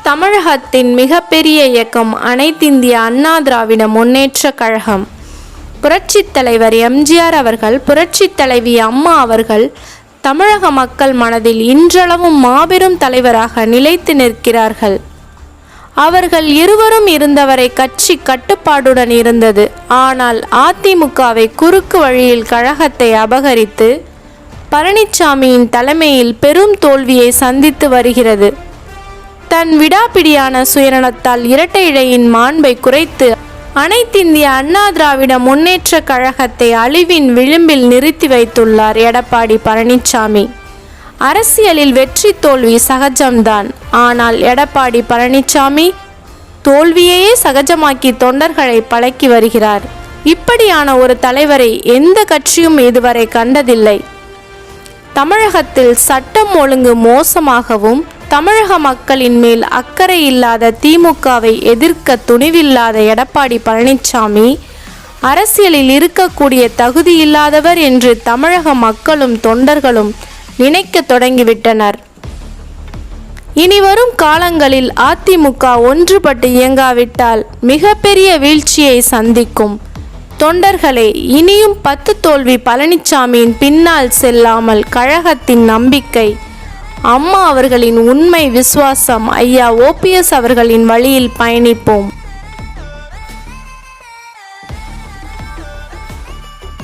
தமிழகத்தின் மிகப்பெரிய இயக்கம் அனைத்திந்திய அண்ணா திராவிட முன்னேற்றக் கழகம். புரட்சித் தலைவர் எம்ஜிஆர் அவர்கள், புரட்சித் தலைவி அம்மா அவர்கள் தமிழக மக்கள் மனதில் இன்றளவும் மாபெரும் தலைவராக நிலைத்து நிற்கிறார்கள். அவர்கள் இருவரும் இருந்தவரை கட்சி கட்டுப்பாடுடன் இருந்தது. ஆனால் அதிமுகவை குறுக்கு வழியில் கழகத்தை அபகரித்து பழனிசாமியின் தலைமையில் பெரும் தோல்வியை சந்தித்து வருகிறது. தன் விடாப்பிடியான சுயநலத்தால் இரட்டை இழையின் மாண்பை குறைத்து அனைத்திந்திய அண்ணா திராவிட முன்னேற்ற கழகத்தை அழிவின் விளிம்பில் நிறுத்தி வைத்துள்ளார் எடப்பாடி பழனிசாமி. அரசியலில் வெற்றி தோல்வி சகஜம்தான். ஆனால் எடப்பாடி பழனிசாமி தோல்வியையே சகஜமாக்கி தொண்டர்களை பழக்கி வருகிறார். இப்படியான ஒரு தலைவரை எந்த கட்சியும் இதுவரை கண்டதில்லை. தமிழகத்தில் சட்டம் ஒழுங்கு மோசமாகவும் தமிழக மக்களின் மேல் அக்கறை இல்லாத திமுகவை எதிர்க்க துணிவில்லாத எடப்பாடி பழனிசாமி அரசியலில் இருக்கக்கூடிய தகுதியில்லாதவர் என்று தமிழக மக்களும் தொண்டர்களும் நினைக்க தொடங்கிவிட்டனர். இனிவரும் காலங்களில் அதிமுக ஒன்றுபட்டு இயங்காவிட்டால் மிகப்பெரிய வீழ்ச்சியை சந்திக்கும். தொண்டர்களே, இனியும் 10 தோல்வி பழனிசாமியின் பின்னால் செல்லாமல் கழகத்தின் நம்பிக்கை, அம்மா அவர்களின் உண்மை விசுவாசம், ஐயா OPS அவர்களின் வழியில் பயணிப்போம்.